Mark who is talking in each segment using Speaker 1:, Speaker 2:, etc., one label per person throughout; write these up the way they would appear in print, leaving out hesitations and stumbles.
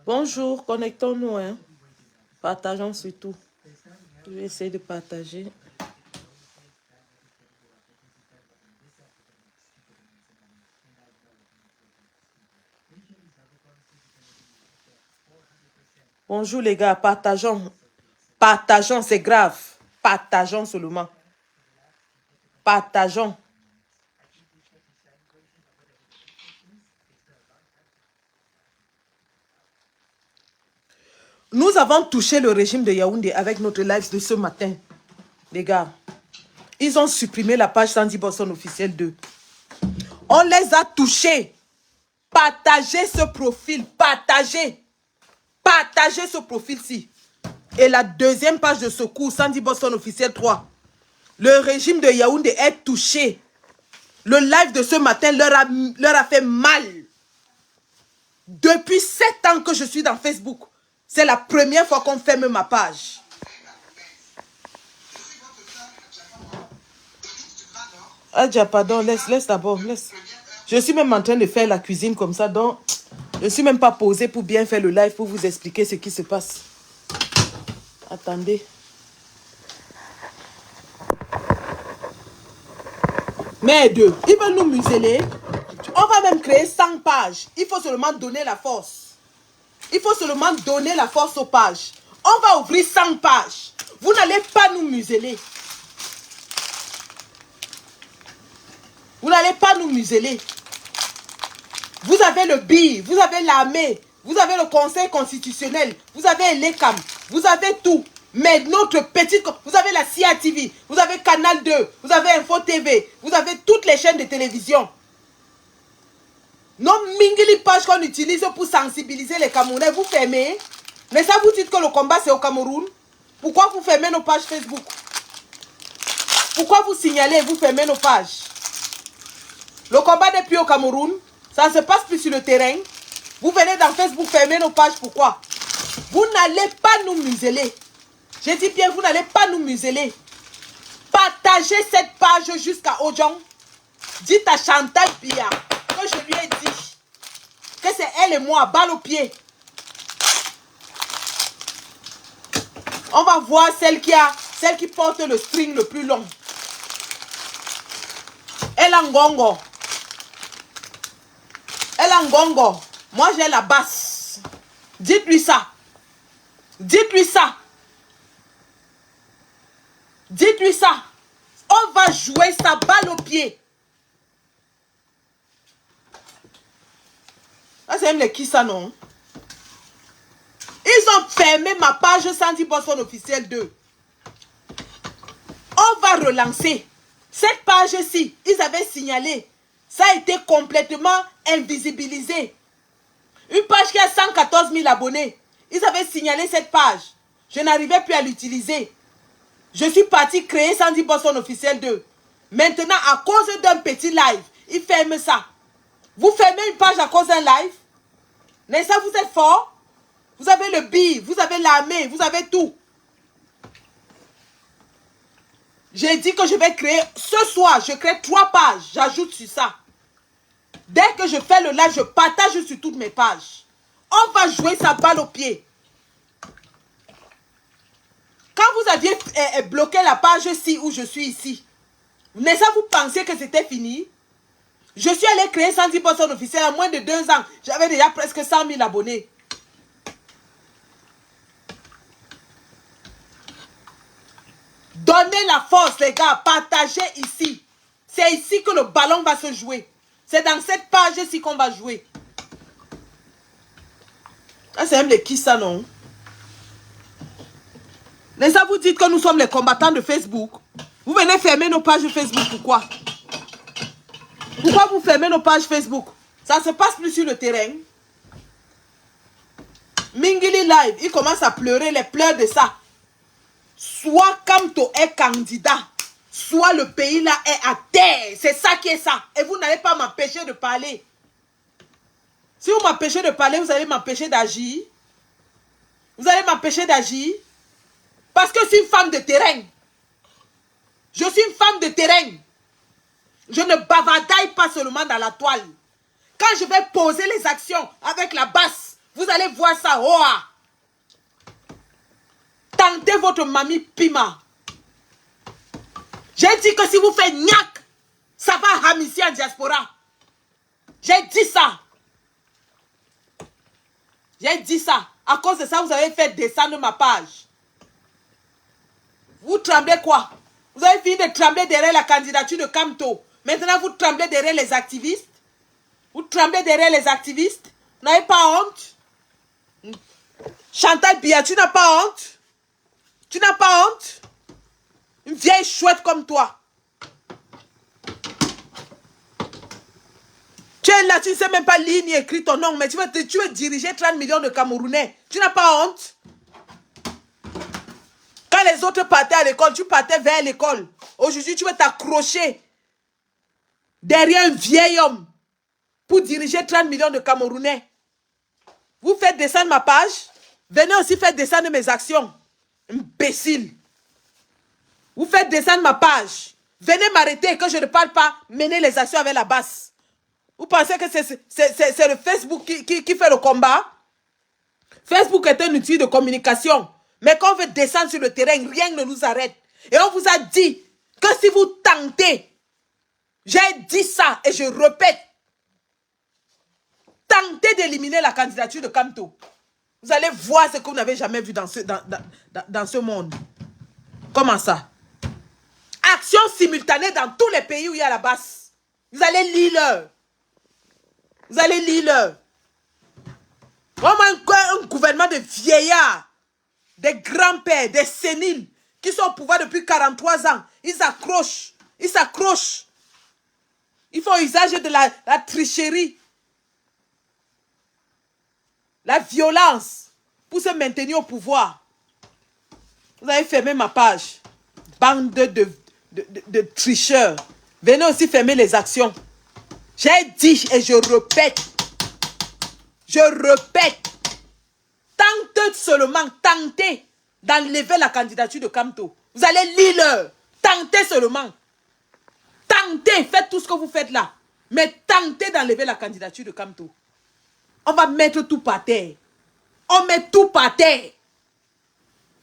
Speaker 1: Bonjour, connectons-nous, hein. Partageons surtout. Je vais essayer de partager. Bonjour les gars, partageons. Partageons, c'est grave. Partageons seulement. Partageons. Nous avons touché le régime de Yaoundé avec notre live de ce matin. Les gars, ils ont supprimé la page Sandy Bosson officielle 2. On les a touchés. Partagez ce profil. Partagez. Partagez ce profil-ci. Et la deuxième page de secours, Sandy Boston officiel 3. Le régime de Yaoundé est touché. Le live de ce matin leur a fait mal. Depuis 7 ans que je suis dans Facebook, c'est la première fois qu'on ferme ma page. Adja, pardon, laisse d'abord, laisse. Je suis même en train de faire la cuisine comme ça, donc je ne suis même pas posée pour bien faire le live, pour vous expliquer ce qui se passe. Attendez. Mais deux, ils veulent nous museler. On va même créer 100 pages. Il faut seulement donner la force. Il faut seulement donner la force aux pages. On va ouvrir 100 pages. Vous n'allez pas nous museler. Vous n'allez pas nous museler. Vous avez le BI, vous avez l'armée, vous avez le conseil constitutionnel, vous avez l'ECAM, vous avez tout. Mais notre petite... Vous avez la CIA TV, vous avez Canal 2, vous avez Info TV, vous avez toutes les chaînes de télévision. Nos mingili pages qu'on utilise pour sensibiliser les Camerounais, vous fermez. Mais ça vous dites que le combat c'est au Cameroun. Pourquoi vous fermez nos pages Facebook? Pourquoi vous signalez et vous fermez nos pages? Le combat n'est plus au Cameroun. Ça ne se passe plus sur le terrain. Vous venez dans Facebook fermer nos pages. Pourquoi? Vous n'allez pas nous museler. J'ai dit bien, vous n'allez pas nous museler. Partagez cette page jusqu'à Ojong. Dites à Chantal Biya que je lui ai dit que c'est elle et moi, balle au pied. On va voir celle qui porte le string le plus long. Elle a ngongo. Elle a ngongo. Moi j'ai la basse. Dites-lui ça. Dites-lui ça. Dites-lui ça. On va jouer sa balle au pied. Ah, c'est même les qui ça, non? Ils ont fermé ma page Sandy Bosson officielle 2. On va relancer. Cette page-ci, ils avaient signalé. Ça a été complètement invisibilisé. Une page qui a 114 000 abonnés. Ils avaient signalé cette page. Je n'arrivais plus à l'utiliser. Je suis parti créer Sandy Bosson officiel 2. Maintenant, à cause d'un petit live, ils ferment ça. Vous fermez une page à cause d'un live? Mais ça, vous êtes fort? Vous avez le BI, vous avez l'armée, vous avez tout. J'ai dit que je vais créer, ce soir, je crée 3 pages, j'ajoute sur ça. Dès que je fais le live, je partage sur toutes mes pages. On va jouer sa balle au pied. Quand vous aviez bloqué la page-ci où je suis ici, mais ça vous pensez que c'était fini? Je suis allé créer Sandy Bosson officiel à moins de 2 ans. J'avais déjà presque 100 000 abonnés. Donnez la force, les gars. Partagez ici. C'est ici que le ballon va se jouer. C'est dans cette page-ci qu'on va jouer. Ah, c'est même les qui ça, non? Mais ça vous dites que nous sommes les combattants de Facebook. Vous venez fermer nos pages Facebook. Pourquoi? Pourquoi vous fermez nos pages Facebook? Ça ne se passe plus sur le terrain. Mingili Live, il commence à pleurer les pleurs de ça. Soit Kamto est candidat, soit le pays là est à terre. C'est ça qui est ça. Et vous n'allez pas m'empêcher de parler. Si vous m'empêchez de parler, vous allez m'empêcher d'agir. Vous allez m'empêcher d'agir. Parce que je suis une femme de terrain. Je suis une femme de terrain. Je ne bavardaille pas seulement dans la toile. Quand je vais poser les actions avec la basse, vous allez voir ça. Oh, ah. Tentez votre mamie Pima. J'ai dit que si vous faites gnac, ça va ramisser en diaspora. J'ai dit ça. J'ai dit ça. À cause de ça, vous avez fait descendre ma page. Vous tremblez quoi? Vous avez fini de trembler derrière la candidature de Kamto. Maintenant, vous tremblez derrière les activistes. Vous tremblez derrière les activistes. Vous n'avez pas honte? Chantal Biya, tu n'as pas honte? Tu n'as pas honte? Une vieille chouette comme toi. Tu es là, tu ne sais même pas lire ni écrire ton nom, mais tu veux diriger 30 millions de Camerounais. Tu n'as pas honte? Quand les autres partaient à l'école, tu partais vers l'école. Aujourd'hui, tu veux t'accrocher derrière un vieil homme pour diriger 30 millions de Camerounais. Vous faites descendre ma page, venez aussi faire descendre mes actions. Imbécile. Vous faites descendre ma page. Venez m'arrêter que je ne parle pas, mener les actions avec la basse. Vous pensez que c'est le Facebook qui fait le combat? Facebook est un outil de communication. Mais quand on veut descendre sur le terrain, rien ne nous arrête. Et on vous a dit que si vous tentez, j'ai dit ça et je répète, tentez d'éliminer la candidature de Kamto. Vous allez voir ce que vous n'avez jamais vu dans ce monde. Comment ça? Action simultanée dans tous les pays où il y a la basse. Vous allez lire. Vous allez lire. Vraiment un gouvernement de vieillards, des grands-pères, des séniles, qui sont au pouvoir depuis 43 ans. Ils s'accrochent. Ils s'accrochent. Ils font usage de la tricherie, la violence, pour se maintenir au pouvoir. Vous avez fermé ma page. Bande de tricheurs. Venez aussi fermer les actions. J'ai dit et je répète. Je répète. Tentez seulement, tentez d'enlever la candidature de Kamto. Vous allez lire. Tentez seulement. Tentez, faites tout ce que vous faites là. Mais tentez d'enlever la candidature de Kamto. On va mettre tout par terre. On met tout par terre.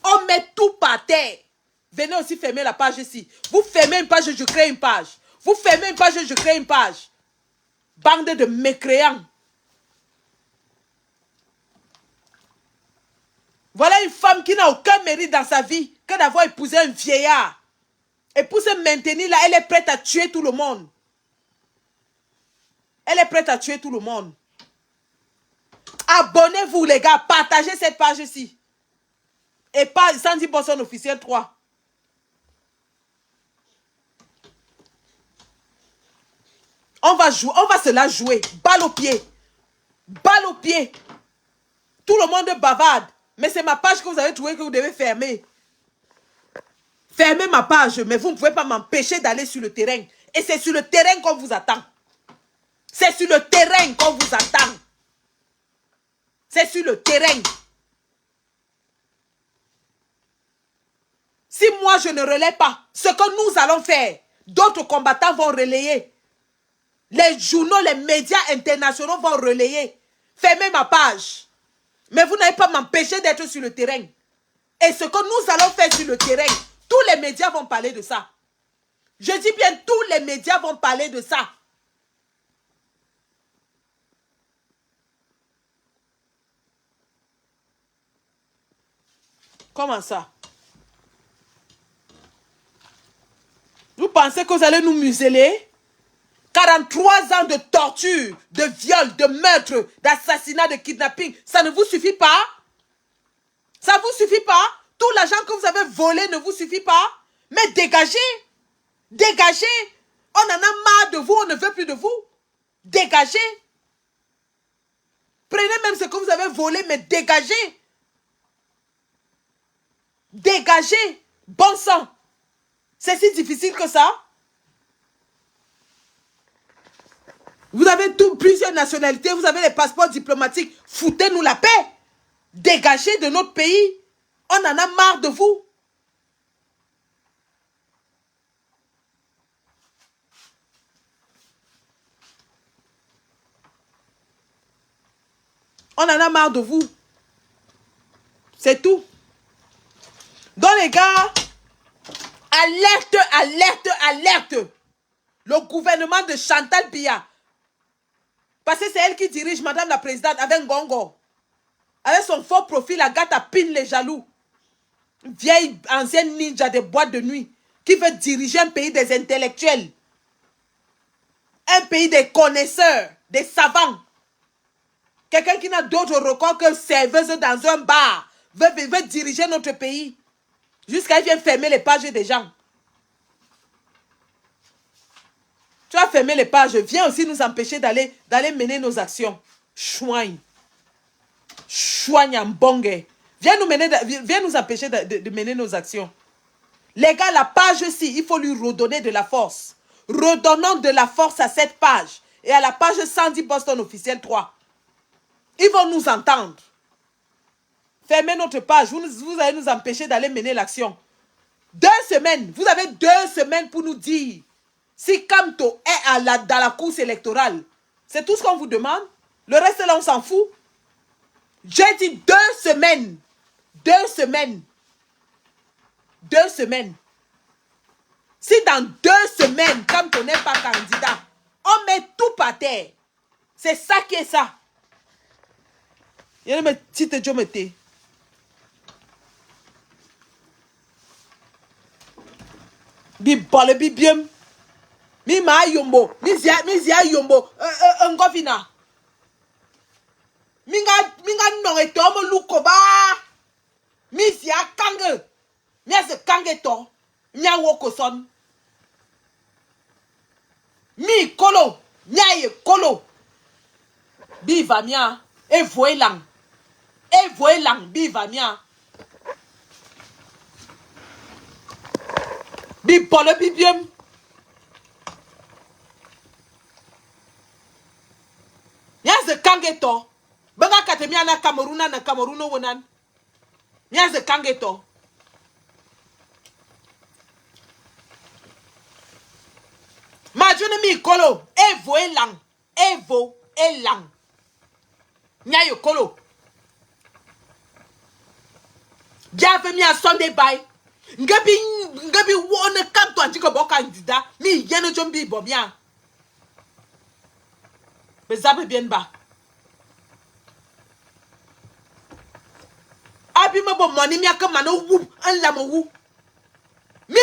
Speaker 1: On met tout par terre. Venez aussi fermer la page ici. Vous fermez une page, je crée une page. Vous fermez une page, je crée une page. Bande de mécréants. Voilà une femme qui n'a aucun mérite dans sa vie que d'avoir épousé un vieillard. Et pour se maintenir là, elle est prête à tuer tout le monde. Elle est prête à tuer tout le monde. Abonnez-vous les gars, partagez cette page-ci. Et pas Sandy Bosson officiel 3. On va jouer, on va se la jouer. Balle au pied. Balle au pied. Tout le monde bavarde. Mais c'est ma page que vous avez trouvé que vous devez fermer. Fermez ma page, mais vous ne pouvez pas m'empêcher d'aller sur le terrain. Et c'est sur le terrain qu'on vous attend. C'est sur le terrain qu'on vous attend. C'est sur le terrain. Si moi je ne relais pas ce que nous allons faire, d'autres combattants vont relayer. Les journaux, les médias internationaux vont relayer. Fermez ma page. Mais vous n'allez pas m'empêcher d'être sur le terrain. Et ce que nous allons faire sur le terrain, tous les médias vont parler de ça. Je dis bien, tous les médias vont parler de ça. Comment ça? Vous pensez que vous allez nous museler? 43 ans de torture, de viol, de meurtre, d'assassinat, de kidnapping, ça ne vous suffit pas? Ça ne vous suffit pas? Tout l'argent que vous avez volé ne vous suffit pas? Mais dégagez! Dégagez! On en a marre de vous, on ne veut plus de vous. Dégagez! Prenez même ce que vous avez volé, mais dégagez! Dégagez! Bon sang! C'est si difficile que ça? Vous avez plusieurs nationalités, vous avez les passeports diplomatiques. Foutez-nous la paix. Dégagez de notre pays. On en a marre de vous. On en a marre de vous. C'est tout. Donc les gars, alerte, alerte, alerte. Le gouvernement de Chantal Biya. Parce que c'est elle qui dirige, madame la présidente, avec Ngongo. Avec son faux profil, la gâte à pine les jaloux. Une vieille ancienne ninja des boîtes de nuit. Qui veut diriger un pays des intellectuels. Un pays des connaisseurs, des savants. Quelqu'un qui n'a d'autre record que serveuse dans un bar. Veut diriger notre pays. Jusqu'à il vient fermer les pages des gens. Tu as fermé les pages. Viens aussi nous empêcher d'aller mener nos actions. Chouagne. Chouagne en bongue. Viens nous empêcher de mener nos actions. Les gars, la page-ci, il faut lui redonner de la force. Redonnons de la force à cette page. Et à la page 110 Boston officiel 3. Ils vont nous entendre. Fermez notre page. Vous allez nous empêcher d'aller mener l'action. 2 semaines. Vous avez 2 semaines pour nous dire si Kamto est dans la course électorale. C'est tout ce qu'on vous demande. Le reste, là, on s'en fout. J'ai dit 2 semaines. 2 semaines. 2 semaines. Si dans 2 semaines, Kamto n'est pas candidat, on met tout par terre. C'est ça qui est ça. Il y a mes petites jomete. Bi bole bi biem. Mi ma yombo. Mi zia yombo. Ngofina. Minga nonge to mo lukoba. Mi zia kange. Mi se kange to. Mi woko son. Mi kolo. Mi kolo. Bi va mia. E voelang. E voelang bi va mia. Bi bole bi biem. Nyaze kangeto. Banga katemia na Cameroon wonan. Nyaze kangeto. Majune mi kolo. Evo elang. Evo elang. Nyayo kolo. Jave mi a Sunday bye. Ngabi wone Kamto anjiko bo candidat. Mi yene jombi bobia. Bezabe bien ba. Abi me bo money mi akamano wu an lamo wu. Mi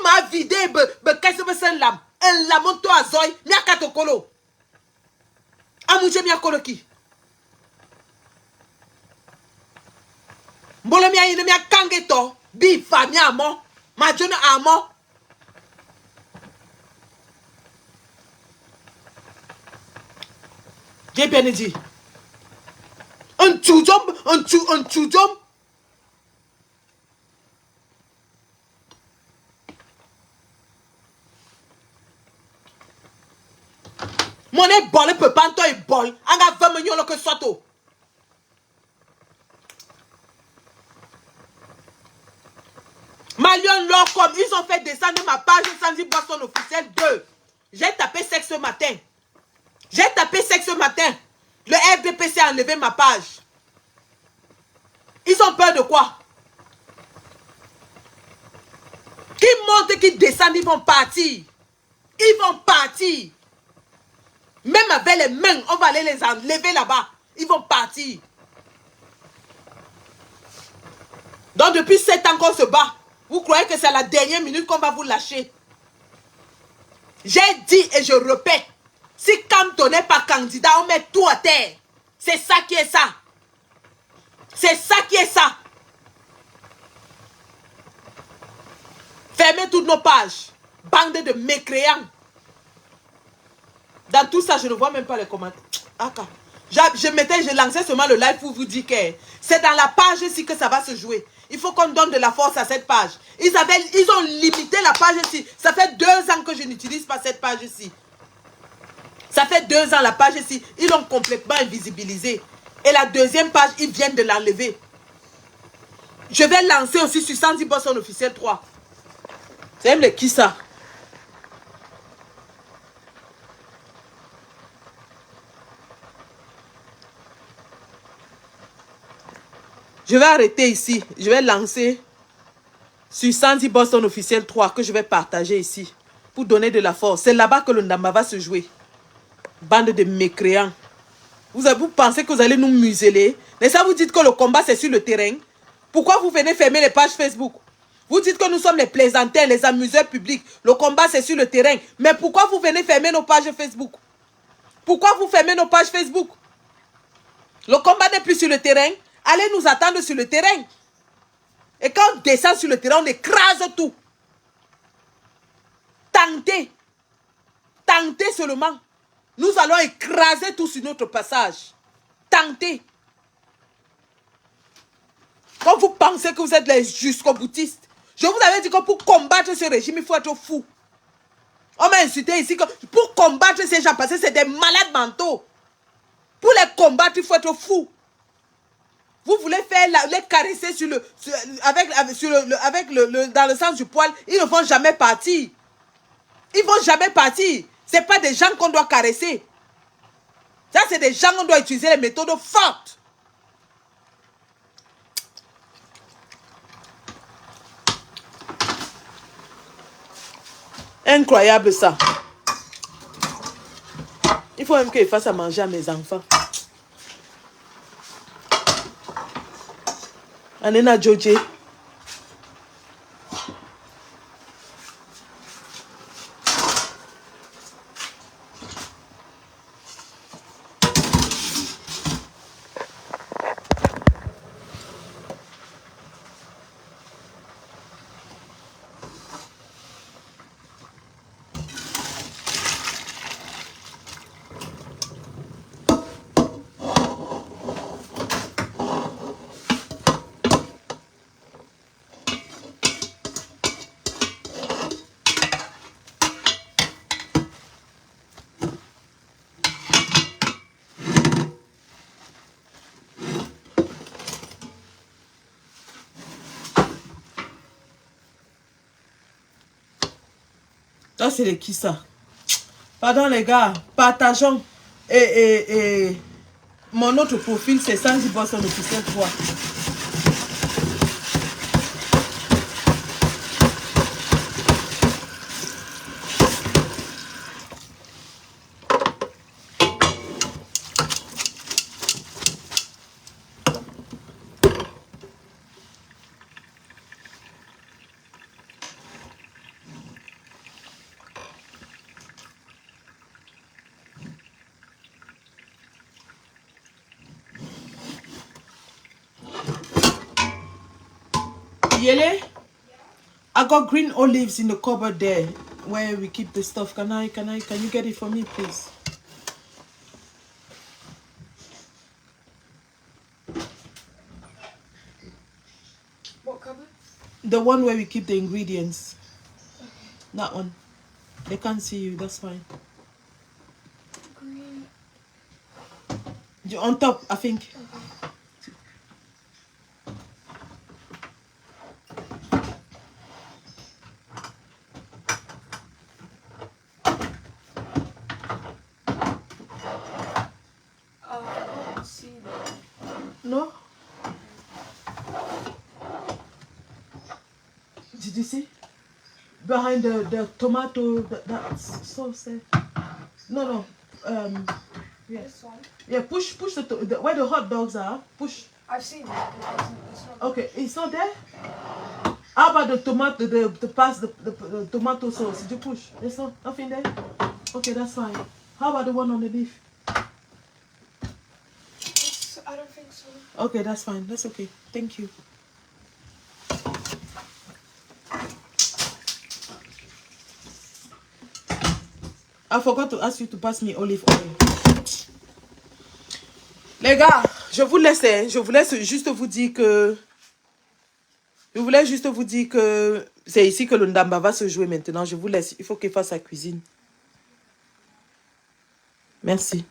Speaker 1: ma vide be kese be sen lam. En lamon to azoy mi akato kolo. Amuje mi akolo ki. Mbolo mi ayine mi akange to. Bi fa mi amo. Ma jone amo. J'ai bien dit. Un tchoujom. Mon est bol, peut pas toi et bol. Anga 20 millions que soit tout. Malion Lorcom, ils ont fait descendre ma page Sandy Boston officiel 2. J'ai tapé sexe ce matin. J'ai tapé sexe ce matin. Le FDPC a enlevé ma page. Ils ont peur de quoi? Qui montent, qui descendent, ils vont partir. Ils vont partir. Même avec les mains, on va aller les enlever là-bas. Ils vont partir. Donc depuis 7 ans qu'on se bat, vous croyez que c'est la dernière minute qu'on va vous lâcher? J'ai dit et je répète, si Kamto n'est pas candidat, on met tout à terre. C'est ça qui est ça. C'est ça qui est ça. Fermez toutes nos pages. Bande de mécréants. Dans tout ça, je ne vois même pas les commentaires. Je lançais seulement le live pour vous dire que c'est dans la page ici que ça va se jouer. Il faut qu'on donne de la force à cette page. Ils ont limité la page ici. Ça fait 2 ans que je n'utilise pas cette page ici. Ça fait 2 ans la page ici. Ils l'ont complètement invisibilisée. Et la deuxième page, ils viennent de l'enlever. Je vais lancer aussi sur Sandy Boston officiel 3. C'est même qui ça? Je vais arrêter ici. Je vais lancer sur Sandy Boston officiel 3 que je vais partager ici. Pour donner de la force. C'est là-bas que le Ndamba va se jouer. Bande de mécréants. Vous pensez que vous allez nous museler? Mais ça, vous dites que le combat, c'est sur le terrain. Pourquoi vous venez fermer les pages Facebook? Vous dites que nous sommes les plaisantins, les amuseurs publics. Le combat, c'est sur le terrain. Mais pourquoi vous venez fermer nos pages Facebook? Pourquoi vous fermez nos pages Facebook? Le combat n'est plus sur le terrain. Allez nous attendre sur le terrain. Et quand on descend sur le terrain, on écrase tout. Tentez. Tentez seulement. Nous allons écraser tout sur notre passage. Tentez. Quand vous pensez que vous êtes les jusqu'au boutistes, je vous avais dit que pour combattre ce régime, il faut être fou. On m'a insulté ici que pour combattre ces gens, parce que c'est des malades mentaux. Pour les combattre, il faut être fou. Vous voulez faire les caresser sur dans le sens du poil, ils ne vont jamais partir. Ils ne vont jamais partir. Ce n'est pas des gens qu'on doit caresser. Ça, c'est des gens qu'on doit utiliser les méthodes fortes. Incroyable ça. Il faut même qu'ils fassent à manger à mes enfants. Anena Joje. Ça, c'est de qui ça? Pardon les gars, partageons. Et mon autre profil, c'est Sandy Boston officiel 3. Yele, I got green olives in the cupboard there where we keep the stuff. Can you get it for me, please?
Speaker 2: What cupboard?
Speaker 1: The one where we keep the ingredients. Okay. That one. They can't see you, that's fine.
Speaker 2: Green.
Speaker 1: On top, I think.
Speaker 2: Okay. I don't see that.
Speaker 1: No? Did you see? Behind the tomato, that sauce there. No. Yeah.
Speaker 2: This one.
Speaker 1: Yeah, push where the hot dogs are. Push.
Speaker 2: I've seen it. It's not.
Speaker 1: Okay, it's not there? How about the tomato, the tomato sauce? Did you push? There's nothing there? Okay, that's fine. How about the one underneath?
Speaker 2: I don't think so.
Speaker 1: Okay, that's fine. That's okay. Thank you. I forgot to ask you to pass me olive oil. Les gars, je vous laisse. Je voulais juste vous dire que... c'est ici que le Ndamba va se jouer maintenant. Je vous laisse. Il faut qu'il fasse sa cuisine. Merci.